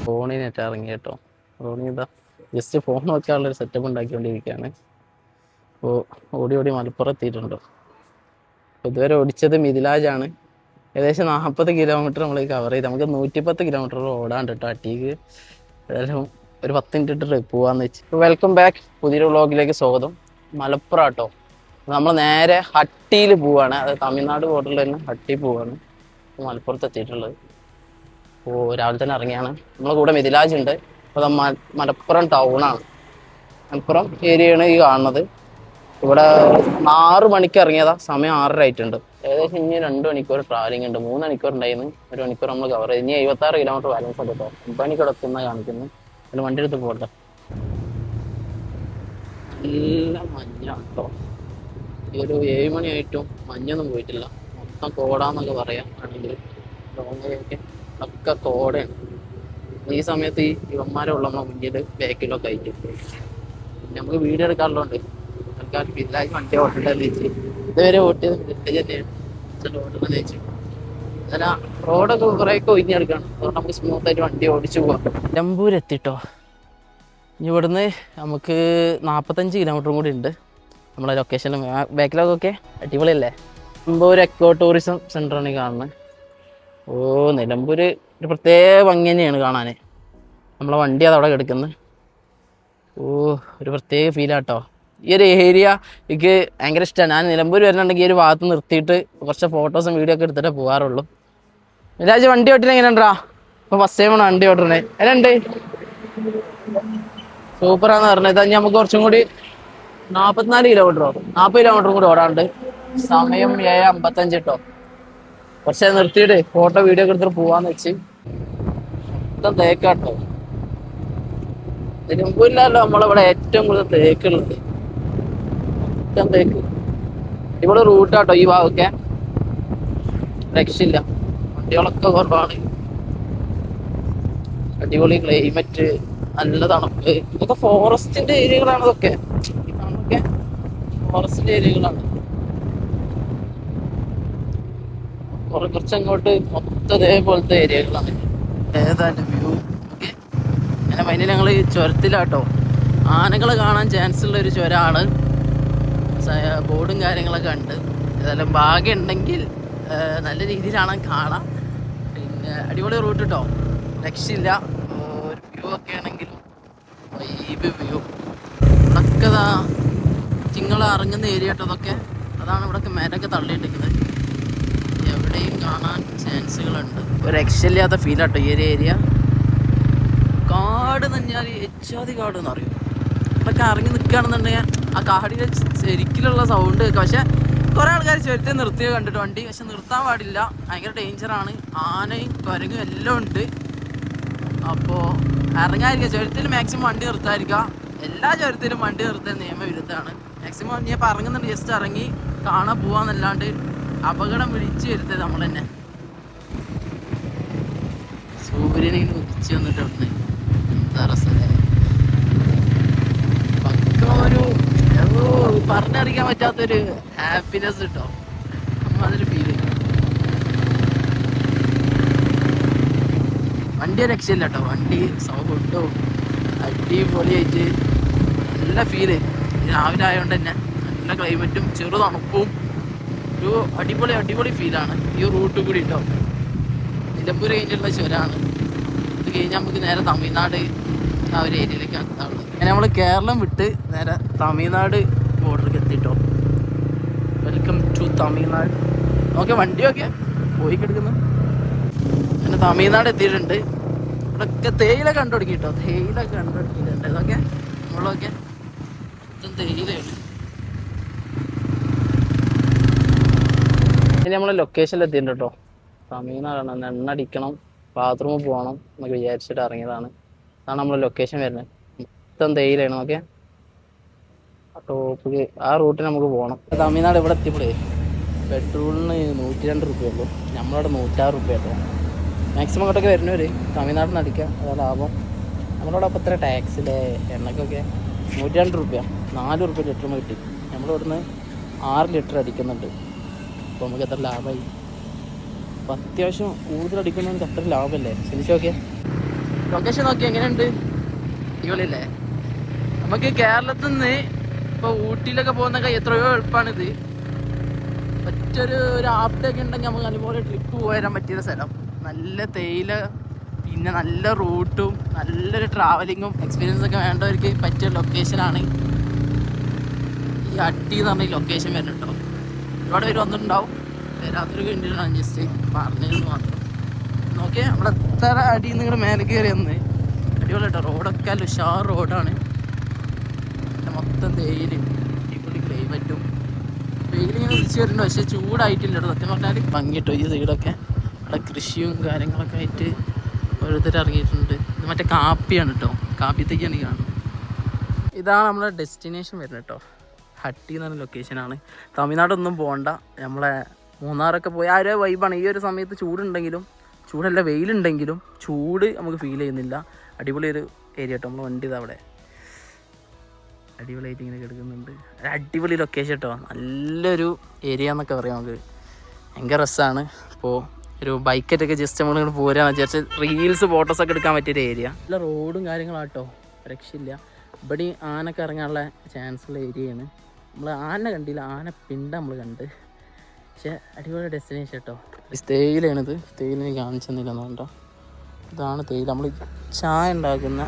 ഫോണിനെറ്റ് ഇറങ്ങി കേട്ടോ. റോണി ഇതാ ജസ്റ്റ് ഫോൺ നോക്കാനുള്ളൊരു സെറ്റപ്പ് ഉണ്ടാക്കിക്കൊണ്ടിരിക്കുകയാണ്. അപ്പോൾ ഓടി ഓടി മലപ്പുറം എത്തിയിട്ടുണ്ടോ. അപ്പോൾ ഇതുവരെ ഓടിച്ചത് മിഥിലാജാണ്. ഏകദേശം 40 കിലോമീറ്റർ നമ്മൾ കവർ ചെയ്ത്. നമുക്ക് 110 കിലോമീറ്റർ ഓടാണ്ട് കേട്ടോ അട്ടിക്ക്. ഏകദേശം ഒരു 10 മിനിറ്റ് ട്രിപ്പ് പോകാമെന്ന് വെച്ച്. വെൽക്കം ബാക്ക്, പുതിയൊരു വ്ളോഗിലേക്ക് സ്വാഗതം. മലപ്പുറം കേട്ടോ. നമ്മൾ നേരെ ഹട്ടിയിൽ പോവാണ്. അത് തമിഴ്നാട് ബോർഡറിൽ തന്നെ ഹട്ടി പോവാണ്. മലപ്പുറത്ത് എത്തിയിട്ടുള്ളത്. അപ്പോൾ രാവിലെ തന്നെ ഇറങ്ങിയാണ്. നമ്മളെ കൂടെ മിഥിലാജ് ഉണ്ട്. അപ്പോൾ മലപ്പുറം ടൗണാണ്, മലപ്പുറം ഏരിയയാണ് ഈ കാണുന്നത്. ഇവിടെ 6 മണിക്ക് ഇറങ്ങിയതാ, സമയം 6:30 ആയിട്ടുണ്ട്. ഏകദേശം ഇനി 2 മണിക്കൂർ ട്രാവലിംഗ് ഉണ്ട്. 3 മണിക്കൂർ ഉണ്ടായിരുന്നു, 1 മണിക്കൂർ നമ്മൾ കവർ ചെയ്ത്. ഇനി 76 കിലോമീറ്റർ ബാലൻസ് ഉണ്ട് കേട്ടോ. 9 മണിക്കൂർ എത്തുന്ന കാണിക്കുന്നു. അതിന് വണ്ടി എടുത്ത് പോട്ടെ. നല്ല മഞ്ഞാണ് കേട്ടോ. ഈ ഒരു 7 മണിയായിട്ടും മഞ്ഞൊന്നും പോയിട്ടില്ല. മൊത്തം കോടാന്നൊക്കെ പറയാം ആണെങ്കിൽ. ലോങ്ങൊക്കെ ഒക്കെ കോടയാണ്. ഈ സമയത്ത് ഈ ഇവന്മാരുള്ള മുന്നിൽ ബാക്കിലൊക്കെ ആയിട്ട് പിന്നെ നമുക്ക് വീഡിയോ എടുക്കാറുള്ളതുകൊണ്ട് ആൾക്കാർ മിഥിലാജ് വണ്ടി ഓട്ടണ്ടെന്ന് വെച്ച് ഇതുവരെ ഓട്ടിയത് മിഥിലാജ് തന്നെയാണ്. ഓട്ടണമെന്ന് വെച്ചു അല്ല, റോഡൊക്കെ കുറേയൊക്കെ ഒഴിഞ്ഞെടുക്കണം. അതുകൊണ്ട് നമുക്ക് സ്മൂത്തായിട്ട് വണ്ടി ഓടിച്ചു പോകാം. നിലമ്പൂർ എത്തിട്ടോ. ഇനി ഇവിടുന്ന് നമുക്ക് 45 കിലോമീറ്ററും കൂടി ഉണ്ട് നമ്മളെ ലൊക്കേഷനിലും. ബാക്കിലൊക്കെ അടിപൊളിയല്ലേ. നിലമ്പൂർ എക്കോ ടൂറിസം സെൻ്ററാണ് ഈ കാണുന്നത്. ഓ, നിലമ്പൂർ ഒരു പ്രത്യേക ഭംഗി തന്നെയാണ് കാണാൻ. നമ്മളെ വണ്ടി അതവിടെ കിടക്കുന്നത്. ഓ, ഒരു പ്രത്യേക ഫീലാട്ടോ. ഈ ഒരു ഏരിയ എനിക്ക് ഭയങ്കര ഇഷ്ടമാണ്. ഞാൻ നിലമ്പൂർ വരുന്നുണ്ടെങ്കിൽ ഈ ഒരു ഭാഗത്ത് നിർത്തിയിട്ട് കുറച്ച് ഫോട്ടോസും വീഡിയോ ഒക്കെ എടുത്തിട്ടേ പോകാറുള്ളൂ. മിഥിലാജ് വണ്ടി ഓട്ടിന് എങ്ങനെയുണ്ടാ? ഇപ്പോൾ ഫസ്റ്റ് ടൈമാണ് വണ്ടി ഓട്ടണേ. എങ്ങനെയുണ്ട്? സൂപ്പറാന്ന് പറഞ്ഞത്. ഇതാ നമുക്ക് കുറച്ചും കൂടി 44 കിലോമീറ്ററോ 40 കിലോമീറ്ററും കൂടി ഓടാണ്ട്. സമയം 7:55 കേട്ടോ. കുറച്ച് നിർത്തിയിട്ട് ഫോട്ടോ വീഡിയോ ഒക്കെ എടുത്തിട്ട് പോവാന്ന് വെച്ച്. മൊത്തം തേക്കാട്ടോ. നിലമ്പൂരിലല്ലോ നമ്മളിവിടെ ഏറ്റവും കൂടുതൽ തേക്കുള്ളത്. മൊത്തം തേക്ക്. ഇവിടെ റൂട്ടാട്ടോ ഈ ഭാഗമൊക്കെ. രക്ഷയില്ല, വണ്ടികളൊക്കെ കുറവാണ്. അടിപൊളി ക്ലൈമറ്റ്, നല്ല തണുപ്പ്. ഇതൊക്കെ ഫോറസ്റ്റിന്റെ ഏരിയകളാണ്. ഇതൊക്കെ ഇതൊക്കെ ഫോറസ്റ്റിന്റെ ഏരിയകളാണ്. കുറച്ചങ്ങോട്ട് മൊത്തം ഇതേപോലത്തെ ഏരിയകളാണ്. ഏതായാലും വ്യൂ ഓക്കെ. അങ്ങനെ ഫൈനലി ഞങ്ങൾ ചുരത്തിലാട്ടോ. ആനകളെ കാണാൻ ചാൻസ് ഉള്ള ഒരു ചുരമാണ്. ബോർഡും കാര്യങ്ങളൊക്കെ ഉണ്ട്. ഏതായാലും ഭാഗ്യം ഉണ്ടെങ്കിൽ നല്ല രീതിയിലാണ് കാണാം. പിന്നെ അടിപൊളി റൂട്ട് കേട്ടോ, രക്ഷയില്ല. ഒരു വ്യൂ ഒക്കെ ആണെങ്കിലും വൈബ് വ്യൂ. ഇവിടൊക്കെ ചിങ്ങൾ ഇറങ്ങുന്ന ഏരിയ കേട്ടോ. അതൊക്കെ അതാണ്. ഇവിടെയൊക്കെ മേലൊക്കെ തള്ളിയിട്ടിരിക്കുന്നത്. എവിടെയും കാണാൻ ചാൻസുകളുണ്ട്. ഒരു രക്ഷയില്ലാത്ത ഫീലാട്ടോ ഈ ഒരു ഏരിയ. കാട് തന്നെയാൽ എച്ചാതി കാട് എന്ന് പറയും. ഇവിടെയൊക്കെ ഇറങ്ങി നിൽക്കുകയാണെന്നുണ്ടെങ്കിൽ ആ കാടിൻ്റെ ശരിക്കിലുള്ള സൗണ്ട് കേൾക്കാം. പക്ഷെ കുറേ ആൾക്കാർ ചുരത്തെ നിർത്തിയത് കണ്ടിട്ട് വണ്ടി. പക്ഷെ നിർത്താൻ പാടില്ല, ഭയങ്കര ഡേഞ്ചറാണ്. ആനയും കുരങ്ങും എല്ലാം ഉണ്ട്. അപ്പോൾ ഇറങ്ങാതിരിക്കുക. ചുരത്തിൽ മാക്സിമം വണ്ടി നിർത്താതിരിക്കുക. എല്ലാ ചുരത്തിലും വണ്ടി നിർത്താൻ നിയമവിരുദ്ധമാണ്. മാക്സിമം ഞാൻ ഇപ്പോൾ ഇറങ്ങുന്നുണ്ട്, ജസ്റ്റ് ഇറങ്ങി കാണാൻ പോവാന്നല്ലാണ്ട് അപകടം വിളിച്ചു വരുത്തത് നമ്മൾ തന്നെ. സൂര്യനെ ഉദിച്ചു വന്നിട്ടുണ്ട്. എന്താ രസല്ലേ. ഒരു പറഞ്ഞറിയിക്കാൻ പറ്റാത്തൊരു ഹാപ്പിനെസ് കിട്ടോ. അതൊരു ഫീല്. വണ്ടി രക്ഷയില്ല കേട്ടോ. വണ്ടി സൗണ്ടും അടിപൊളിയായിട്ട് നല്ല ഫീല്. രാവിലെ ആയതുകൊണ്ട് തന്നെ നല്ല ക്ലൈമറ്റും ചെറു തണുപ്പും ഒരു അടിപൊളി ഫീലാണ് ഈ റൂട്ട് കൂടി കേട്ടോ. നിലമ്പൂർ കഴിഞ്ഞിട്ടുള്ള ചുരമാണ്. ഇത് കഴിഞ്ഞാൽ നമുക്ക് നേരെ തമിഴ്നാട് ആ ഒരു ഏരിയയിലേക്ക് എത്താറുള്ളത്. അങ്ങനെ നമ്മൾ കേരളം വിട്ട് നേരെ തമിഴ്നാട് ബോർഡറിലേക്ക് എത്തിട്ടോ. Welcome to Tamil Nadu. ഓക്കെ, വണ്ടിയൊക്കെ പോയി കിടക്കുന്നു. അങ്ങനെ തമിഴ്നാട് എത്തിയിട്ടുണ്ട്. ഇവിടെയൊക്കെ തേയില കണ്ടുപിടിക്കും കേട്ടോ. തേയില കണ്ടുപിടിക്കുന്നുണ്ട്. ഇതൊക്കെ നമ്മളൊക്കെ മൊത്തം തേയിലയാണ്. ഇനി നമ്മൾ ലൊക്കേഷനിൽ എത്തിയിട്ടുണ്ട് കേട്ടോ. തമിഴ്നാടാണ്. എണ്ണ അടിക്കണം, ബാത്റൂമിൽ പോകണം എന്നൊക്കെ വിചാരിച്ചിട്ട് ഇറങ്ങിയതാണ്. അതാണ് നമ്മൾ ലൊക്കേഷൻ വരുന്നത്. മൊത്തം തേയിലാണ്. ഓക്കെ, ടോപ്പ് ആ റൂട്ടിൽ നമുക്ക് പോകണം. തമിഴ്നാട് ഇവിടെ എത്തിയപ്പോഴേ പെട്രോളിന് 102 രൂപ ഉള്ളൂ. നമ്മളവിടെ 106 രൂപ കേട്ടോ. മാക്സിമം ഇങ്ങോട്ടൊക്കെ വരുന്നവർ തമിഴ്നാട്ടിൽ നിന്ന് അടിക്കുക, അതാ ലാഭം. നമ്മളവിടെ അപ്പോൾ ഇത്ര ടാക്സിലെ എണ്ണക്കൊക്കെ 102 രൂപ, 4 രൂപ ലിറ്ററിന് കിട്ടി. നമ്മളിവിടുന്ന് 6 ലിറ്റർ അടിക്കുന്നുണ്ട്. അപ്പോൾ നമുക്ക് എത്ര ലാഭമായി. അപ്പോൾ അത്യാവശ്യം കൂടുതൽ അടിക്കുന്നവർക്ക് അത്ര ലാഭമല്ലേ. ശരിച്ചോക്കെ ലൊക്കേഷൻ നോക്കി എങ്ങനെയുണ്ട്? അടിപൊളിയല്ലേ? നമുക്ക് കേരളത്തിൽ നിന്ന് ഇപ്പോൾ ഊട്ടിയിലൊക്കെ പോകുന്നൊക്കെ എത്രയോ എളുപ്പമാണിത്. ഒരു ഹാഫ് ഡേ ഒക്കെ ഉണ്ടെങ്കിൽ നമുക്ക് അതുപോലെ ട്രിപ്പ് പോരാൻ പറ്റിയ സ്ഥലം. നല്ല തേയില, പിന്നെ നല്ല റൂട്ടും നല്ലൊരു ട്രാവലിങ്ങും എക്സ്പീരിയൻസ് ഒക്കെ വേണ്ടവർക്ക് പറ്റിയ ലൊക്കേഷനാണ് ഈ അട്ടി എന്ന് പറഞ്ഞ ലൊക്കേഷൻ വരുന്നത് കേട്ടോ. ഒരുപാട് പേര് വന്നിട്ടുണ്ടാവും, വരാത്തൊരു വേണ്ടിയിട്ടാണ് ജസ്റ്റ് പറഞ്ഞതെന്ന് മാത്രം. നോക്കിയാൽ നമ്മൾ എത്ര അടിയിൽ നിന്ന് മേലെ കയറി വന്ന് അടിപൊളി കേട്ടോ. റോഡൊക്കെ അല്ല ഉഷാർ റോഡാണ്. പിന്നെ മൊത്തം തേയിലയും അടിപൊളി ക്ലൈമറ്റും. വെയിലിങ്ങനെ വിളിച്ച് വരുന്നുണ്ട്, പക്ഷേ ചൂടായിട്ടില്ല കേട്ടോ. സത്യം പറഞ്ഞാൽ ഭംഗിട്ടോ ഈ സൈഡൊക്കെ. അവിടെ കൃഷിയും കാര്യങ്ങളൊക്കെ ആയിട്ട് ഓരോരുത്തർ ഇറങ്ങിയിട്ടുണ്ട്. ഇത് മറ്റേ കാപ്പിയാണ് കേട്ടോ, കാപ്പിത്തേക്കാണ് ഈ കാണുന്നത്. ഇതാണ് നമ്മളെ ഡെസ്റ്റിനേഷൻ വരുന്നത് കേട്ടോ. ഹട്ടി എന്ന് പറഞ്ഞ ലൊക്കേഷനാണ്. തമിഴ്നാടൊന്നും പോകണ്ട, നമ്മളെ മൂന്നാറൊക്കെ പോയി ആ ഒരു വൈബാണ്. ഈ ഒരു സമയത്ത് ചൂടുണ്ടെങ്കിലും, ചൂടല്ല വെയിലുണ്ടെങ്കിലും ചൂട് നമുക്ക് ഫീൽ ചെയ്യുന്നില്ല. അടിപൊളി ഒരു ഏരിയ കേട്ടോ. നമ്മൾ വണ്ടി ഇതാ അവിടെ അടിപൊളിയായിട്ട് ഇങ്ങനെ കിടക്കുന്നുണ്ട്. അടിപൊളി ലൊക്കേഷൻ കേട്ടോ. നല്ലൊരു ഏരിയ എന്നൊക്കെ പറയാം നമുക്ക്. ഭയങ്കര രസമാണ്. അപ്പോൾ ഒരു ബൈക്കായിട്ടൊക്കെ ജസ്റ്റ് നമ്മളിങ്ങനെ പോരാന്ന് വിചാരിച്ച് റീൽസ് ഫോട്ടോസൊക്കെ എടുക്കാൻ പറ്റിയൊരു ഏരിയ. നല്ല റോഡും കാര്യങ്ങളാട്ടോ, രക്ഷയില്ല. ഇവിടെ ആനൊക്കെ ഇറങ്ങാനുള്ള ചാൻസുള്ള ഏരിയയാണ്. നമ്മൾ ആന കണ്ടില്ല, ആന പിണ്ട നമ്മൾ കണ്ട്. പക്ഷേ അടിപൊളി ഡെസ്റ്റിനേഷൻ കേട്ടോ. തേയിലാണിത്. തേയില എനിക്ക് കാണിച്ചെന്നില്ലെന്ന് കേട്ടോ. ഇതാണ് തേയില. നമ്മൾ ചായ ഉണ്ടാക്കുന്ന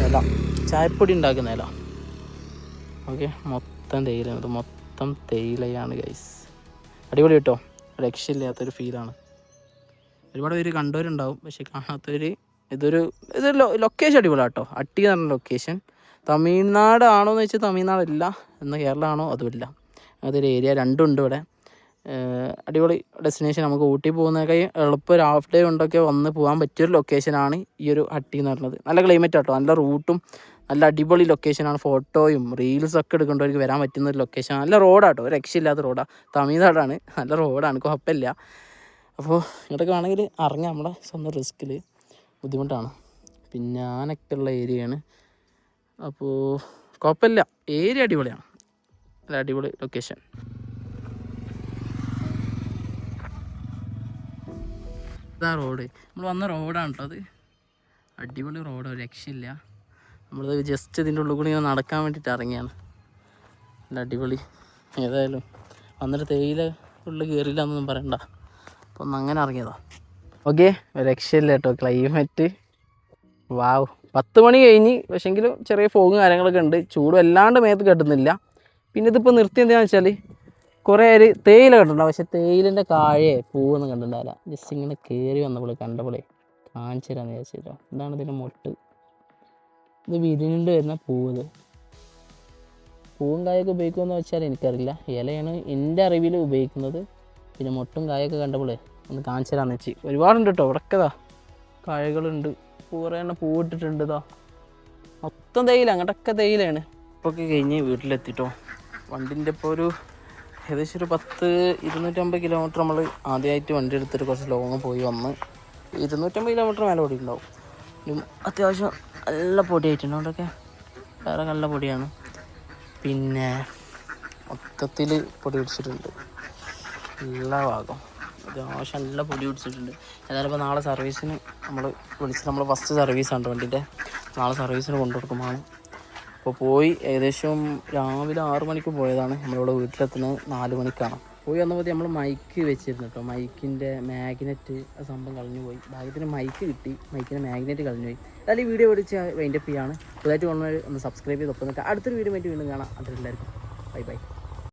ഇല, ചായപ്പൊടി ഉണ്ടാക്കുന്ന ഇല. ഓക്കെ, മൊത്തം തേയിലയാണ്. ഇത് മൊത്തം തേയിലയാണ് ഗൈസ്. അടിപൊളി കേട്ടോ, രക്ഷയില്ലാത്തൊരു ഫീലാണ്. ഒരുപാട് പേര് കണ്ടവരുണ്ടാവും, പക്ഷെ കാണാത്തവർ. ഇതൊരു ലൊക്കേഷൻ അടിപൊളിയാണ് കേട്ടോ. അട്ടി എന്ന് പറഞ്ഞ ലൊക്കേഷൻ. തമിഴ്നാട് ആണോ എന്ന് വെച്ചാൽ തമിഴ്നാടല്ല, എന്നാൽ കേരളമാണോ അതുമില്ല. അതൊരു ഏരിയ രണ്ടും ഉണ്ട് ഇവിടെ. അടിപൊളി ഡെസ്റ്റിനേഷൻ. നമുക്ക് ഊട്ടി പോകുന്നതൊക്കെ എളുപ്പം ഒരു ഹാഫ് ഡേ കൊണ്ടൊക്കെ വന്ന് പോകാൻ പറ്റിയൊരു ലൊക്കേഷനാണ് ഈ ഒരു ഹട്ടി എന്ന് പറയുന്നത്. നല്ല ക്ലൈമറ്റ് കേട്ടോ, നല്ല റൂട്ടും നല്ല അടിപൊളി ലൊക്കേഷനാണ്. ഫോട്ടോയും റീൽസൊക്കെ എടുക്കേണ്ടവർക്ക് വരാൻ പറ്റുന്ന ഒരു ലൊക്കേഷൻ. നല്ല റോഡാട്ടോ, രക്ഷയില്ലാത്ത റോഡാണ്. തമിഴ്നാടാണ്, നല്ല റോഡാണ്, കുഴപ്പമില്ല. അപ്പോൾ ഇങ്ങോട്ടൊക്കെ വേണമെങ്കിൽ ഇറങ്ങാം, നമ്മുടെ സ്വന്തം റിസ്കിൽ. ബുദ്ധിമുട്ടാണ്. പിന്നെ ആനൊക്കെ ഉള്ള ഏരിയയാണ്. അപ്പോൾ കുഴപ്പമില്ല, ഏരിയ അടിപൊളിയാണ്. നല്ല അടിപൊളി ലൊക്കേഷൻ. ഇതാ റോഡ്, നമ്മൾ വന്ന റോഡാണ് കേട്ടോ അത്. അടിപൊളി റോഡ്, രക്ഷയില്ല. നമ്മളത് ജസ്റ്റ് ഇതിൻ്റെ ഉള്ളിൽ കൂടി ഇങ്ങനെ നടക്കാൻ വേണ്ടിയിട്ട് ഇറങ്ങിയാണ്. നല്ല അടിപൊളി. ഏതായാലും വന്നിട്ട് തേയില ഉള്ളിൽ കയറിയില്ല എന്നൊന്നും പറയണ്ട. അപ്പോൾ ഒന്ന് അങ്ങനെ ഇറങ്ങിയതാണ്. ഓക്കെ, രക്ഷയില്ല കേട്ടോ ക്ലൈമറ്റ്. വാവ്, 10 മണി കഴിഞ്ഞ്. പക്ഷെങ്കിലും ചെറിയ ഫോഗും കാര്യങ്ങളൊക്കെ ഉണ്ട്. ചൂട് വല്ലാണ്ട് മേത്ത് കെട്ടുന്നില്ല. പിന്നെ ഇതിപ്പോൾ നിർത്തി എന്താണെന്ന് വെച്ചാൽ കുറേ പേര് തേയില കണ്ടിട്ടുണ്ടാവും, പക്ഷേ തേയിലിൻ്റെ കാഴയെ പൂവൊന്നും കണ്ടിട്ടുണ്ടാവില്ല. ജസ്റ്റ് ഇങ്ങനെ കയറി വന്നപ്പോൾ കണ്ടപ്പോളേ കാണിച്ചു തരാമെന്ന് വിചാരിച്ചിട്ടോ. ഇതാണ് ഇതിൻ്റെ മൊട്ട്. ഇത് വിരിഞ്ഞിട്ട് വരുന്ന പൂവ്. പൂവും കായൊക്കെ ഉപയോഗിക്കുമെന്ന് വെച്ചാൽ എനിക്കറിയില്ല. ഇലയാണ് എൻ്റെ അറിവിൽ ഉപയോഗിക്കുന്നത്. പിന്നെ മൊട്ടും കായൊക്കെ കണ്ടപ്പോളേ ഒന്ന് കാണിച്ചു തരാമെന്ന് വെച്ച്. ഒരുപാടുണ്ട് കേട്ടോ, ഇവിടക്കതാ കായകളുണ്ട്. കുറേ എണ്ണം പൂവിട്ടിട്ടുണ്ട്. ഇതാ മൊത്തം തേയില, അങ്ങോട്ടൊക്കെ തേയിലയാണ്. ഇപ്പോൾ ഒക്കെ കഴിഞ്ഞ് വീട്ടിലെത്തിട്ടോ. വണ്ടിൻ്റെ ഇപ്പോൾ ഒരു ഏകദേശം ഒരു 250 കിലോമീറ്റർ നമ്മൾ ആദ്യമായിട്ട് വണ്ടി എടുത്തിട്ട് കുറച്ച് ലോങ് പോയി വന്ന്. 250 കിലോമീറ്റർ മേലെ ഓടിയിട്ടുണ്ടാവും. അത്യാവശ്യം നല്ല പൊടിയായിട്ടുണ്ട്. അതുകൊണ്ടൊക്കെ വേറെ നല്ല പൊടിയാണ്. പിന്നെ മൊത്തത്തിൽ പൊടി പിടിച്ചിട്ടുണ്ട് എല്ലാ ഭാഗം. അത്യാവശ്യം നല്ല പൊടി പിടിച്ചിട്ടുണ്ട്. ഏതായാലും ഇപ്പോൾ നാളെ സർവീസിന് നമ്മൾ വിളിച്ച്, നമ്മൾ ഫസ്റ്റ് സർവീസാണ് വണ്ടിൻ്റെ. നാളെ സർവീസിന് കൊണ്ടുകൊടുക്കുമ്പോൾ അപ്പോൾ പോയി ഏകദേശം രാവിലെ 6 മണിക്ക് പോയതാണ്. നമ്മളിവിടെ വീട്ടിലെത്തുന്നത് 4 മണിക്കാണ്. പോയി വന്നപ്പോൾ നമ്മൾ മൈക്ക് വെച്ചിരുന്നു കേട്ടോ. മൈക്കിൻ്റെ മാഗ്നറ്റ് സംഭവം കളഞ്ഞു പോയി. ഭാഗ്യത്തിന് മൈക്ക് കിട്ടി, മൈക്കിൻ്റെ മാഗ്നറ്റ് കളഞ്ഞു പോയി. അതായത് ഈ വീഡിയോ വിളിച്ച് വൈൻഡപ്പ് ചെയ്യാണ്. പുതുതായിട്ട് ഒന്ന് സബ്സ്ക്രൈബ് ചെയ്ത് ഒപ്പം നിൽക്കുക. അടുത്തൊരു വീഡിയോ ആയിട്ട് വീണ്ടും കാണാം. അതിലെല്ലാവർക്കും ബൈ ബൈ.